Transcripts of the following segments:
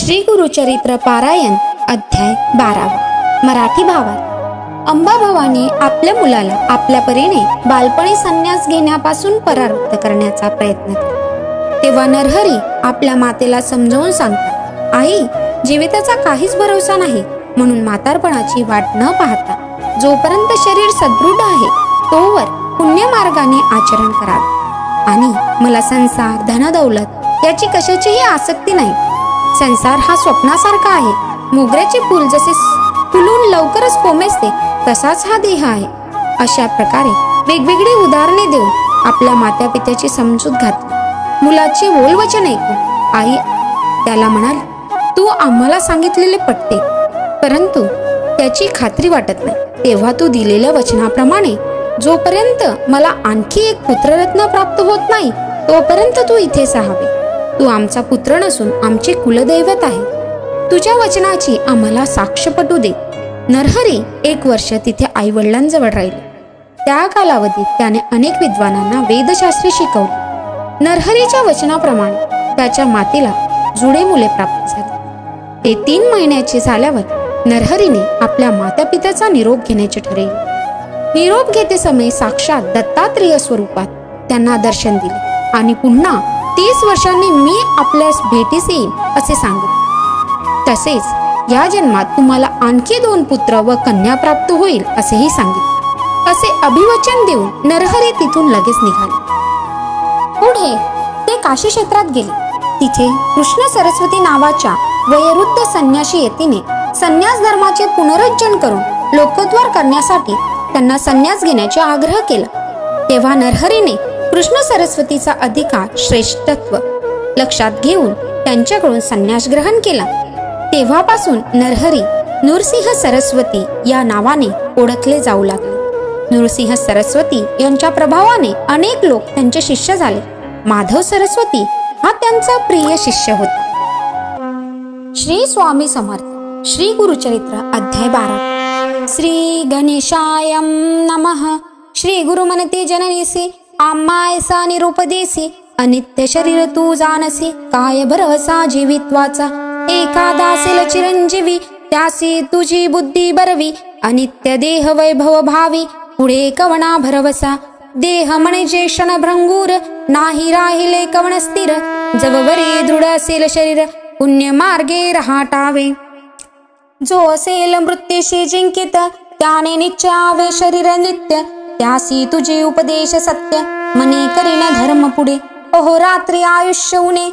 श्री गुरुचरित्र पारायण अध्याय 12 मराठी भावात। अंबाभवानी आपल्या मुलाला आपल्या परीने बालपणी संन्यास घेण्यापासून परावृत्त करण्याचा प्रयत्न केला। तेव्हा नरहरी आपल्या मातेला समजावून सांगतात, आई, जीविताचा काहीच भरोसा नाही, म्हणून म्हातारपणाची वाट न पाहता जोपर्यंत शरीर सदृढ आहे तोवर पुण्य मार्गाने आचरण करावे आणि मला संसार, धनदौलत याची कशाचीही आसक्ती नाही। संसार हा स्वप्नासारखा आहे। मोगऱ्याचे फूल जसे फुलून लवकरच कोमेजते तसाच हा देह आहे। अशा प्रकारे वेगवेगळी उदाहरणे देऊन आपल्या माता पित्याची समजूत घातली। मुलाची बोलवचन ऐकून आई त्याला म्हणाली, तू आम्हाला सांगितलेले पटते, परंतु त्याची खात्री वाटत नाही। तेव्हा तू दिलेल्या वचनाप्रमाणे जोपर्यंत मला आणखी एक पुत्ररत्न प्राप्त होत नाही तोपर्यंत तू इथेच राहावे। तू आमचा पुत्र नसून आमचे कुलदैवत आहे। तुझ्या वचनाची आम्हाला साक्ष पटू दे। नरहरी 1 वर्ष तिथे आई वडिलांजवळ राहिले। त्या कालावधीत त्याने अनेक विद्वानांना वेदशास्त्रे शिकवली। नरहरीच्या वचनाप्रमाणे त्याच्या मातेला जुळे मुले प्राप्त झाले। ते 3 महिन्याचे झाल्यावर नरहरीने आपल्या माता पित्याचा निरोप घेण्याचे ठरवले। निरोप घेते समय साक्षात दत्तात्रेय स्वरूपात त्यांना दर्शन दिले आणि पुन्हा 30 वर्षांनी मी आपल्यास भेटीस येईन असे सांगितले। तसेच या जन्मात तुम्हाला आणखी 2 पुत्र व कन्या प्राप्त होईल असेही सांगितले। असे अभिवचन देऊन नरहरी तिथून लगेच निघाले। पुढे ते काशी क्षेत्रात गेले। तिथे कृष्ण सरस्वती नावाच्या वयोवृद्ध संन्यासी यतीने संन्यास धर्माचे पुनरुज्जीवन करून लोकोद्धार करण्यासाठी त्यांना संन्यास घेण्याचे आग्रह केला। तेव्हा नरहरीने कृष्ण सरस्वतीचा अधिकार श्रेष्ठत्व लक्षात घेऊन त्यांच्याकडून संन्यास ग्रहण केला। तेव्हापासून नरहरी नृसिंह सरस्वती या नावाने ओळखले जाऊ लागले। नृसिंह सरस्वती यांच्या प्रभावाने अनेक लोक त्यांचे शिष्य झाले। माधव सरस्वती हा त्यांचा प्रिय शिष्य होता। श्री स्वामी समर्थ श्री गुरुचरित्र अध्याय 12 श्री गणेशाय नमः। श्री गुरुमनते जननीसी आम्हायसा निरुपदेसी अनित्य शरीर तू जानसी काय भरवसा जीवित्वाचा एखादासेल चिरंजीवी त्यासी तुझी बुद्धी बरवी अनित्य देह वैभव भावी पुढे कवना भरवसा देह म्हणजे क्षणभंगूर नाही राहिले कवण स्थिर जववरी दृढ असेल शरीर पुण्य मार्गे रहाटावे जो असेल मृत्यूशी जिंकित त्याने निश्चयावे शरीर नित्य त्यासी तुझे उपदेश सत्य मनी करीन धर्म पुढे ओहो रात्री आयुष्य उणे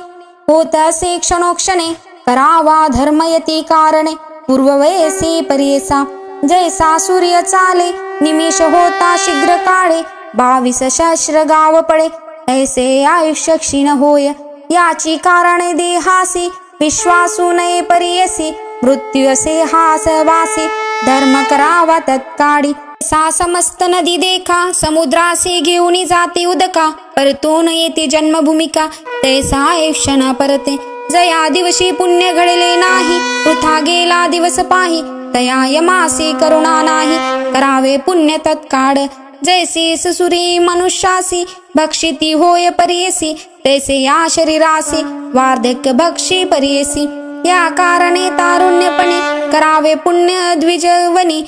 होत असे क्षणोक्षणे करावा धर्मयती कारणे पूर्ववयसी परियसा जैसा सूर्य चाले निमिष होता शीघ्र काळे 22 सहस्र गाव पडे ऐसे आयुष्य क्षीण होय याची कारणे देहासी विश्वासू नये परियसी मृत्यू असे हासवासी धर्म करावा तत्काळी सा समस्त नदी देखा समुद्रासे घेऊन जाते उदका परतून येते जन्मभूमिका तैसा आयुष्य न परते जया दिवशी पुण्य घडले नाही वृथा गेला दिवस पाही तया यमासी करुणा नाही करावे पुण्य तत्काळ जैसी सुरी मनुष्यासी भक्षिती होय परियसी तैसे या शरीरासी वार्धक्य भक्षी परियसी या कारणे तारुण्यपणे करावे पुण्य द्विजवनी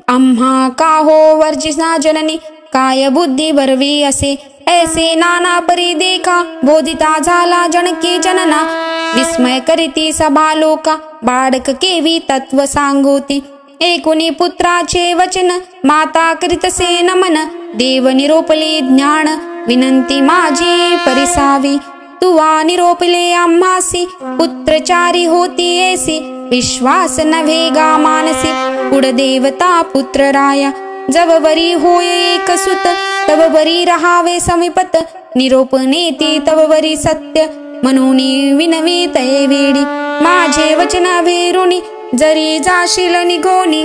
आम्हा का हो वर्जिना जननी काय बुद्धी बरवी असे ऐसे नाना परी देखा बोधिता झाला जनकी जनना विस्मय करीती सभा लोका बाळक केवी तत्व सांगोती एकुणी पुत्राचे वचन माता करीतसे नमन देव निरोपले ज्ञान विनंती माझी परिसावी तुवा निरोपले आम्हासी पुत्रचारी होती ऐसी विश्वास नव्हे गा मानसी पुढ देवता पुत्र राया जववरी होय एक सुत तववरी रहावे समीपत निरोप नेती तववरी सत्य म्हणून विनवी तये वेडी माझे वचन भेरुणी जरी जाशील निघोनी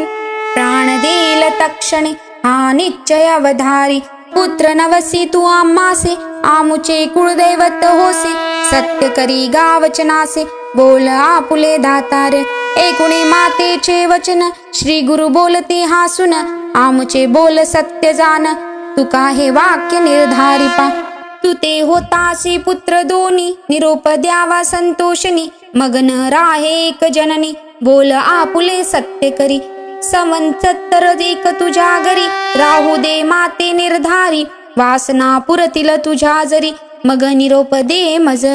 प्राण देईल तक्षणे हा निश्चय अवधारी पुत्र नवसी तू आम्हासे आमुचे कुळदैवत होसे सत्य करी गा वचनासे बोल आपुले दातार एकुणे मातेचे वचन श्री गुरु बोलते हासून आमुचे बोल सत्य जान तुका हे वाक्य निर्धारी पा तू ते होतासी पुत्र दोन्ही निरोप द्यावा संतोषणी मगन राहे एक जननी, बोल आपुले सत्य करी. संवत्सर एक तुझ्या घरी, राहू दे माते निर्धारी. वासना पुरतील तुझ्या जरी, मग निरोप दे मज.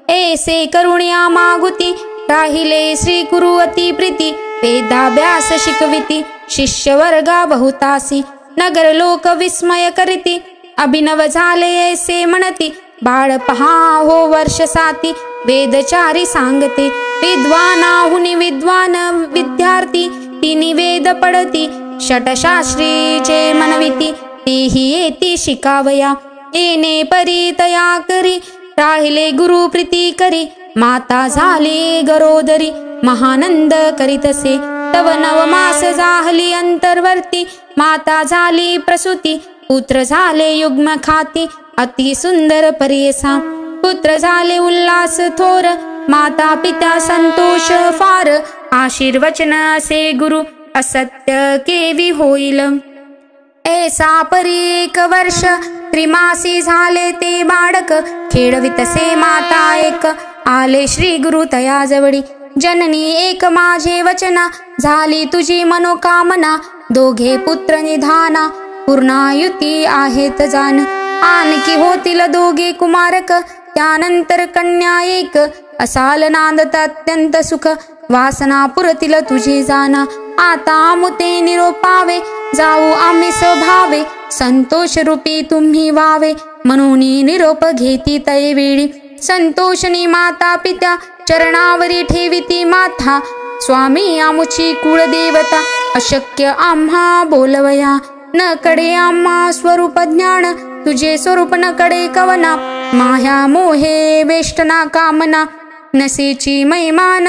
ऐसे करुण्या मागुती, राहिले श्री गुरु अति प्रीती. वेदाभ्यास शिकविती, शिष्य वर्गा बहुतासी. नगर लोक विस्मय करीती, अभिनव झाले ऐसे म्हणती. बाळ पहा हो वर्ष साती, वेदचारी सांगते. विद्वानाहुनी विद्वान विद्यार्थी, तिनी वेद पडती. षटशास्त्री जे मनविती, तेही येती शिकावया. येणे परी तया करी, राहिले गुरु प्रीती करी. माता झाली गरोदरी, महानंद करीतसे. तव नवमास जाहली अंतर्वर्ती, माता झाली प्रसूती. पुत्र झाले युग्म खाती, अति सुंदर परियसा. पुत्र झाले उल्हास थोर, माता पिता संतोष फार. आशीर्वचन असे गुरु, असत्य केवी होईल. ऐसा परी एक वर्ष, त्रिमासी झाले ते बाळक. खेळवितसे माता एक, आले श्री गुरु तया जवळी. जननी एक माझे वचना, झाली तुझी मनोकामना. दोघे पुत्र निधाना, पूर्णायुती आहेत जाण. आणखी होतील दोघे कुमारक, त्यानंतर कन्या एक. असाल नांदत अत्यंत सुख, वासना पुरतील तुझी जाना. आता मुते निरोपावे, जाऊ आम्ही स्वभावे. संतोष रूपी तुम्ही वावे, म्हणून निरोप घेती तये वेळी. संतोषनी माता पित्या, चरणावरी ठेविती माथा. स्वामी आमुची कुळदेवता, अशक्य आम्हा बोलवया. न कडे आम्हा स्वरूप ज्ञान, तुझे स्वरूप न कडे कवना. माया मोहे वेष्टना कामना, नसेची मैमान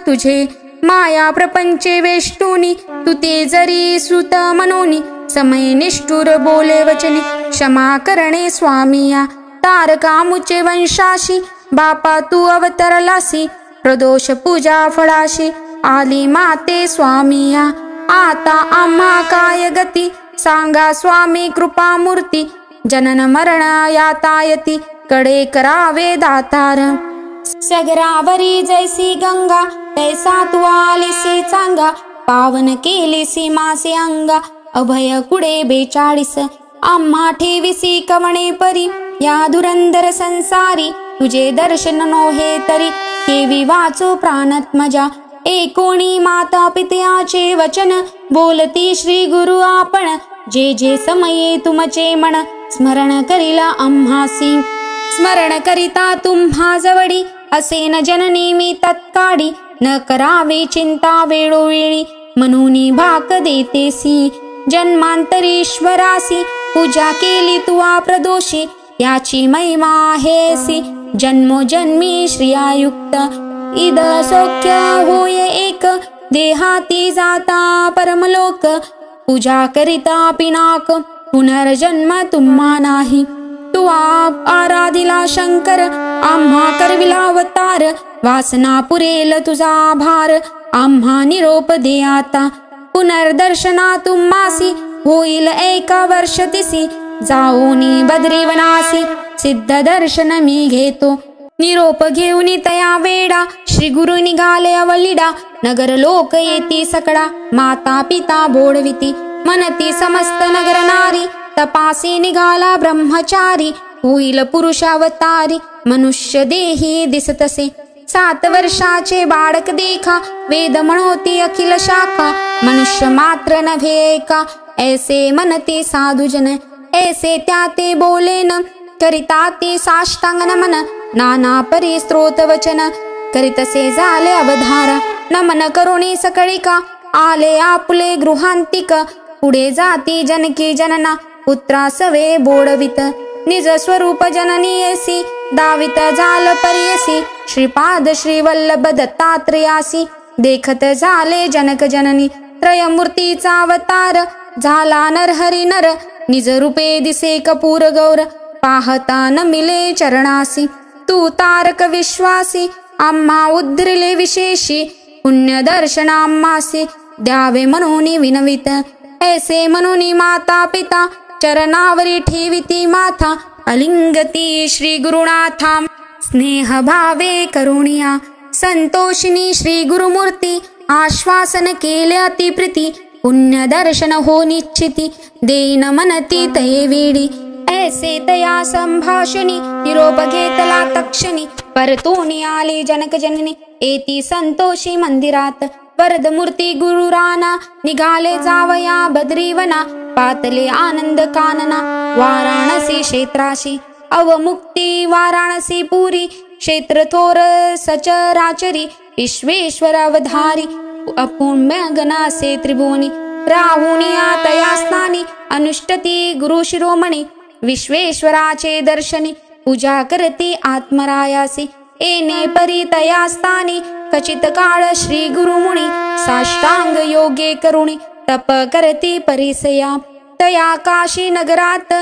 तुझे. माया प्रपंचे वेष्टुनी, तू ते जरी सुत मनोनी. समय निष्ठुर बोले वचनी, क्षमा करणे स्वामिया. तारका मुचे वंशाशी, बापा तू अवतरलासी. प्रदोष पूजा फळाशी, आली माते स्वामिया. आता आम्हा काय गती, सांगा स्वामी कृपा मूर्ती. जनन मरण यातायती, कडे करावे दातार. सगरावरी जैसी गंगा, तैसा तू आलीसी चांगा. पावन केलीसी मासे अंगा, अभय कुडे 42. आम्हा ठेविसी कवणे परी, या धुरंधर संसारी. तुझे दर्शन नोहे तरी, केवी वाचो प्राणात्मजा. एकोणी माता पित्याचे वचन, बोलती श्री गुरु आपण. जे जे समये तुमचे मन, स्मरण करीला आम्हासी. स्मरण करिता तुम्हा जवळी, असे न जननी मी तत्काळी. न करावे चिंता वेळोवेळी, म्हणून भाक देतेसी. जन्मांतरीश्वरासी, पूजा केली तुवा प्रदोषी. याची महिमा आहेसी, जन्मोजन्मी श्रियायुक्त. इद सौख्य होय एक, देहाती जाता परमलोक. पूजा करिता पिनाक, पुनर्जन्म तुम्हा नाही. तू आप आराधिला शंकर, आम्हा करविला अवतार. वासना पुरेल तुझा भार, आम्हा निरोप दे आता. पुनर्दर्शना तुम्हासी, होईल एका वर्ष तिसी. जाऊनी बद्रीवनासी, सिद्ध दर्शन मी घेतो. निरोप घेऊन तया वेडा, श्री गुरु निघाले अवलिडा. नगर लोक येती सकळा, माता पिता बोडविती. मनती समस्त नगर नारी, तपासी निघाला ब्रह्मचारी. होईल पुरुषावतारी, मनुष्य देही दिसतसे. 7 वर्षाचे बाळक देखा, वेद म्हणोती अखिल शाखा. मनुष्य मात्र नव्हे एका, ऐसे मनते साधुजन. ऐसे त्या ते बोलेन, करिता ते साष्टांग नमन. नाना परी स्त्रोत वचन, करीतसे झाले अवधारा. नमन करुणी सकळिका, आले आपुले गृहांतिक. पुढे जाती जनकी जनना, पुत्रासवे बोडवित. निज स्वरूप जननी येसी, दावित झाल परियसी. श्रीपाद श्रीवल्लभ दत्तात्रयासी, देखत झाले जनक जननी. त्रयमूर्तीचा अवतार, झाला नरहरी नर. निज रूपे दिसे कपूर गौर, पाहता न मिले चरणासी. तू तारक विश्वासी, आम्हा उद्रिले विशेषी. पुण्य दर्शन आम्हासी, द्यावे म्हणून विनवित. ऐसे म्हणून माता पिता, चरणावरी ठेविती माथा. अलिंगती श्री गुरुनाथा, स्नेह भावे करुणिया. संतोषिनी श्री गुरुमूर्ती आश्वासन केले अतिप्रीती पुण्य दर्शन हो निश्चिती देईन मनती तये वेडी ऐसे तया संभाषणी निरोप घेतला तक्षणी परतून आले जनक जननी एती संतोषी मंदिरात वरद मूर्ती गुरु राना निघाले जावया बद्रीवना पातले आनंद कानना वाराणसी क्षेत्राशी अवमुक्ती वाराणसी पुरी क्षेत्र थोर सचराचरी विश्वेश्वर अवधारी अपुण्य गणासे त्रिभुवनी राहुनी तया स्नानी अनुष्ठती गुरु शिरोमणी विश्वेश्वराचे दर्शनी पूजा करती आत्मरायासी एने परी तया स्थानी कचित काळ श्री गुरुमुनी साष्टांग योगे करुणी तप करती परिसया तया काशी नगरात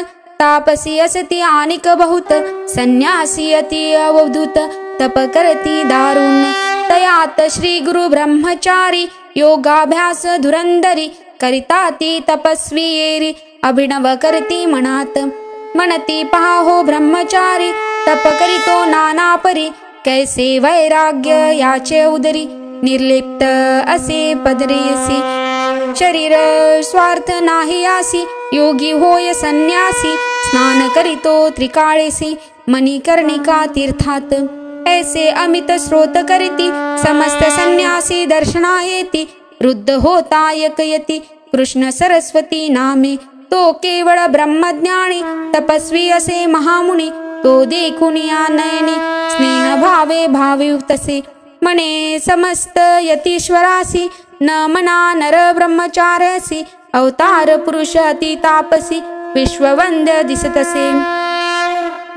तापसी असती आनिक बहुत संन्यासी अति अवधूत तप करती दारुण तयात श्री गुरु ब्रह्मचारी योगाभ्यास धुरंदरी करिता ती तपस्वी येरी अभिनव करती मनात मनती पहा हो ब्रह्मचारी तप करितो नाना परी कैसे वैराग्य याचे उदरी निर्लिप्त असे पदरेसी शरीर स्वार्थ नाही आसी योगी होय संन्यासी स्नान करितो त्रिकाळेसी मणिकर्णिका तीर्थात ऐसे अमित स्रोत करिती समस्त संन्यासी दर्शना येती वृद्ध होता यकयती कृष्ण सरस्वती नामे तो केवळ ब्रह्मज्ञानी तपस्वी असे महामुनी तो देखून या नयनी स्नेह भावे भावयुक्तसे मने समस्त यतीश्वरासी न मना नर ब्रह्मचार्यसी अवतार पुरुष अति तापसी विश्ववंद्य दिसतसे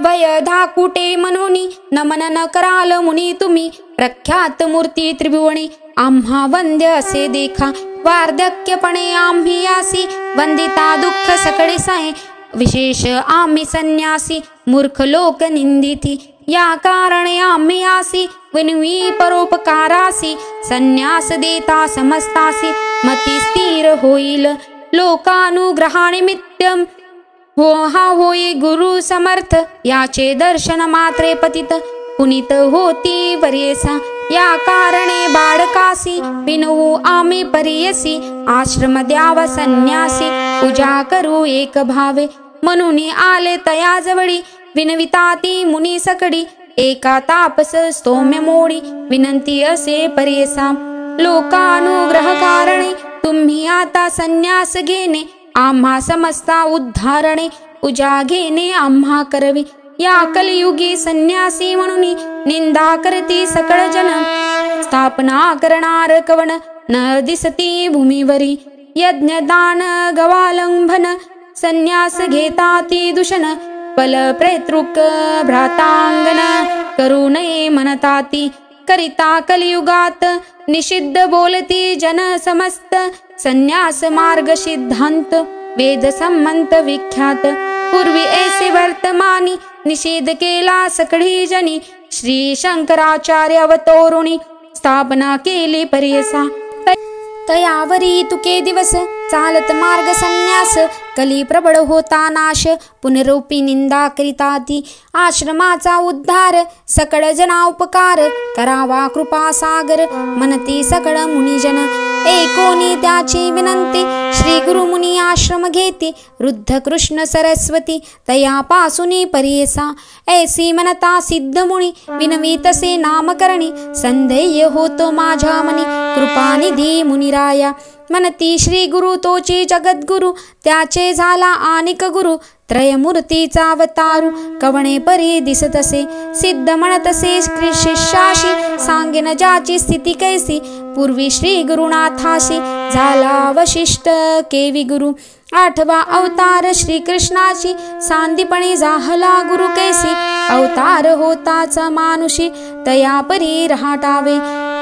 वय धाकुटे मनोनी नमन न कराल मुनी तुम्ही प्रख्यात मूर्ती त्रिभुवनी आम्हा वंद्य असे देखा वार्धक्यपणे आम्ही आसी वंदिता दुःख सकळे साहे विशेष आम्ही संन्यासी मूर्ख लोक निंदिती या कारणे आम्ही आसी विनवी परोपकारासी संन्यास देता समस्तासी मती स्थिर होईल लोकानुग्रहानिमित्तम हो हा होई गुरु समर्थ याचे दर्शन मात्रे पतित पुनीत होती वर्येसा या कारणे बाळकासी विनवू आम्ही परियसी आश्रम द्यावा संन्यासी पूजा करू एक भावे म्हणून आले तया जवळी विनविता ती मुनी सकडी एका तापस स्तोम्य मोडी विनंती असे परियसा लोकानुग्रह कारणे तुम्ही आता संन्यास घेणे आम्हा समस्ता उद्धारणे पूजा घेणे आम्हा करवी या कलियुगी संन्यासी म्हणून निंदा करती सकळ जन स्थापना करणार कवण न दिसती भूमीवरी यज्ञ दान गवालंभन संन्यास घेता ती दूषण पल प्रेतृक भ्रातांगन करू नये म्हणताती करिता कलियुगात निषिद्ध बोलती जन समस्त संन्यास मार्ग सिद्धांत वेद संमंत विख्यात पूर्वी ऐसे वर्तमानी निषेध केला सकळी जनी श्री शंकराचार्य अवतोरुणी स्थापना केली परियसा तयावरी तुके दिवस चालत मार्ग संन्यास कली प्रबळ होता नाश पुनरूपी निंदा करिता ती आश्रमाचा उद्धार सकळ जना उपकार करावा कृपा सागर मनती सकळ मुनिजन एकोनी त्याची विनंती श्री गुरु मुनी आश्रम घेती वृद्ध कृष्ण सरस्वती तयापासुनी परियसा ऐसी मनता सिद्ध मुनी विनवी तसे नामकरणी संदेय होतो माझ्या मनी कृपानिधी मुनिराया मनती श्री गुरु तोची जगद्गुरु त्याचे झाला आनिक गुरु त्रयमूर्तीचा अवतारू कवणे परी दिसतसे सिद्ध म्हणतसे शिष्याशी सांगेन ज्याची स्थिती कैसी पूर्वी श्री गुरुनाथाशी झाला वशिष्ठ केवी गुरु आठवा अवतार श्री कृष्णाची सांदीपणी जाहला गुरु कैसी अवतार होताच मानुषी तया परी रहाटावे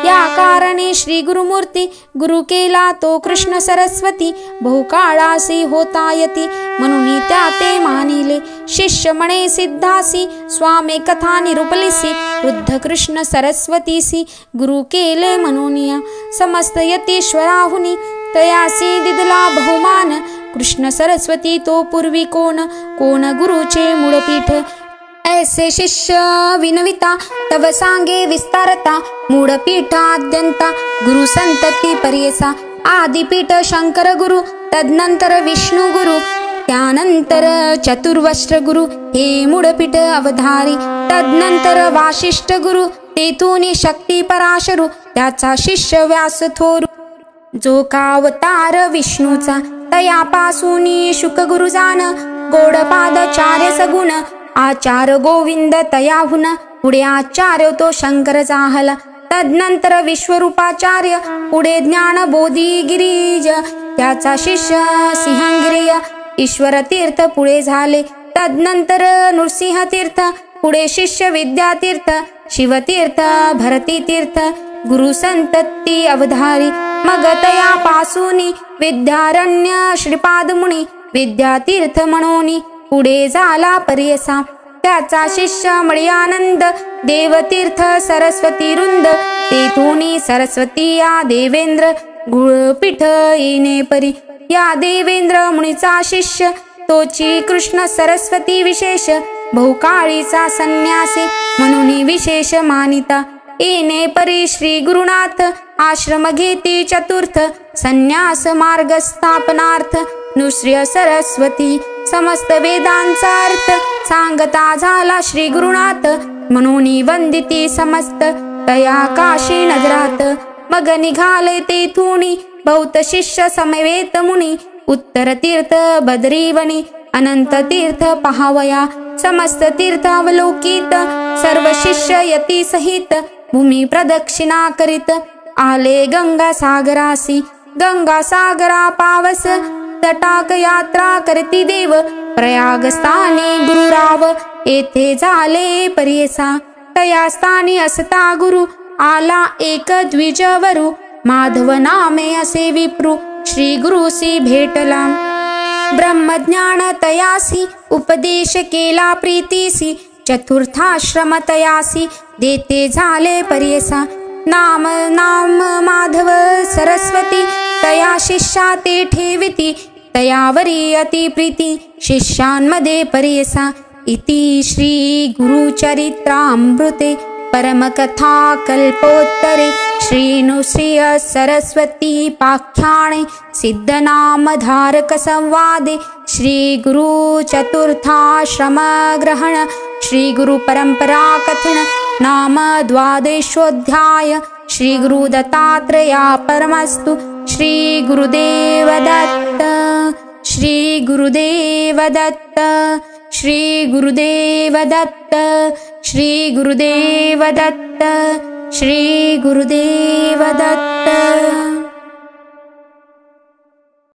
या कारणे श्री गुरुमूर्ती गुरु केला तो कृष्ण सरस्वती बहुकाळासी होता यती म्हणून त्या ते मानिले शिष्य म्हणे सिद्धासी स्वामी कथा निरूपलिसी वृद्ध कृष्ण सरस्वतीसी गुरु केले म्हणून समस्त यतीश्वराहुनी तयासी दिदला बहुमान कृष्ण सरस्वती तो पूर्वी कोण कोण गुरुचे मूळपीठ ऐसे शिष्य विनविता तव सांगे विस्तारता मूढपीठाद्यंता गुरु संतती पर्येसा आदिपीठ शंकर गुरु तदनंतर विष्णू गुरु त्यानंतर चतुर्वस्त्र गुरु हे मूढपीठ अवधारी तदनंतर वासिष्ठ गुरु तेथून शक्ती पराशरू त्याचा शिष्य व्यास थोरू जो का अवतार विष्णूचा तयापासून शुक गुरु जाण गोडपादचार्य सगुण आचार्य गोविंद तयाहुन पुढे आचार्य तो शंकर जाहला तदनंतर विश्वरूपाचार्य पुढे ज्ञान बोधी गिरीज त्याचा शिष्य सिंहगिरिय ईश्वर तीर्थ पुढे झाले तदनंतर नृसिंह तीर्थ पुढे शिष्य विद्यातीर्थ शिवतीर्थ भरती तीर्थ गुरु संतती अवधारी मग तयापासूनी विद्यारण्य श्रीपाद मुनी विद्यातीर्थ म्हणूनी पुढे झाला पर्यसा त्याचा शिष्य मळ्यानंद देवतीर्थ सरस्वती रुंद तेथूनी सरस्वती या देवेंद्र गुळपीठ येणे परी या देवेंद्र मुनीचा शिष्य तोची कृष्ण सरस्वती विशेष बहुकाळीचा संन्यासी म्हणून विशेष मानिता येणे परी श्री गुरुनाथ आश्रम घेती चतुर्थ संन्यास मार्ग स्थापनार्थ नुश्रिय सरस्वती समस्त वेदांचा अर्थ सांगता झाला श्री गुरुनाथ म्हणून वंदिती समस्त तया काशी नगरात मग निघाले तेथुनी बहुत शिष्य समवेत मुनी उत्तर तीर्थ बद्रीवनी अनंत तीर्थ पहावया समस्त तीर्थ अवलोकित सर्व शिष्य यती सहित भूमी प्रदक्षिणा करीत आले गंगा सागरासी गंगा सागरा पावस तटाक यात्रा करती देव प्रयाग स्थानी गुरुराव येथे झाले पर्येसा तया स्थानी असता गुरु आला एक द्विजवरु माधव नामे असे विप्रू श्री गुरुसी भेटला ब्रह्मज्ञान तयासी उपदेश केला प्रीतीसी चतुर्थाश्रम तयासी देते झाले पर्येसा नाम नाम माधव सरस्वती तया शिष्या ते ठेविती तयावरी अति प्रीती शिष्यांमध्ये पर्येसा इति श्री गुरुचरित्रामृते परमकथा कल्पोत्तरे श्रीनुश्रिय सरस्वती पाख्याने सिद्धनामधारक संवादे श्री गुरु चतुर्थाश्रम ग्रहण श्री गुरु परंपरा कथन नाम द्वादशोऽध्याय श्री गुरु दत्तात्रेया परमस्तु श्री गुरुदेव दत्त श्री गुरुदेव दत्त श्री गुरुदेव दत्त श्री गुरुदेव दत्त श्री गुरुदेव दत्त।